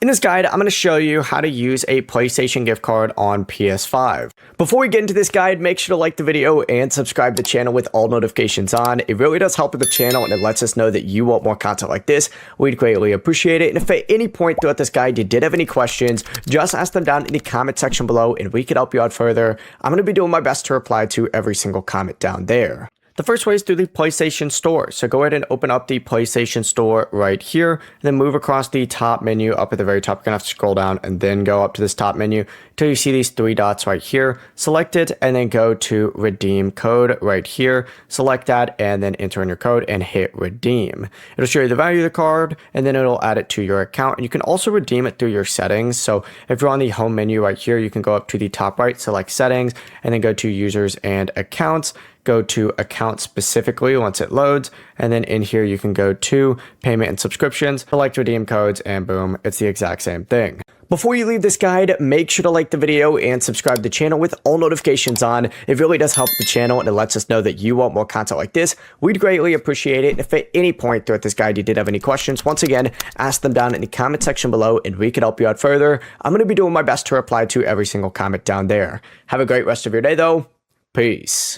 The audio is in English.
In this guide, I'm going to show you how to use a PlayStation gift card on PS5. Before we get into this guide, make sure to like the video and subscribe to the channel with all notifications on. It really does help with the channel and it lets us know that you want more content like this. We'd greatly appreciate it. And if at any point throughout this guide you did have any questions, just ask them down in the comment section below and we could help you out further. I'm going to be doing my best to reply to every single comment down there. The first way is through the PlayStation Store. So go ahead and open up the PlayStation Store right here, and then move across the top menu up at the very top. You're gonna have to scroll down and then go up to this top menu until you see these three dots right here. Select it and then go to redeem code right here. Select that and then enter in your code and hit redeem. It'll show you the value of the card and then it'll add it to your account. And you can also redeem it through your settings. So if you're on the home menu right here, you can go up to the top right, select settings, and then go to users and accounts. Go to account specifically once it loads, and then in here you can go to payment and subscriptions, select redeem codes, and boom, it's the exact same thing. Before you leave this guide, make sure to like the video and subscribe to the channel with all notifications on. It really does help the channel and it lets us know that you want more content like this. We'd greatly appreciate it. And if at any point throughout this guide you did have any questions, once again, ask them down in the comment section below and we could help you out further. I'm going to be doing my best to reply to every single comment down there. Have a great rest of your day though. Peace.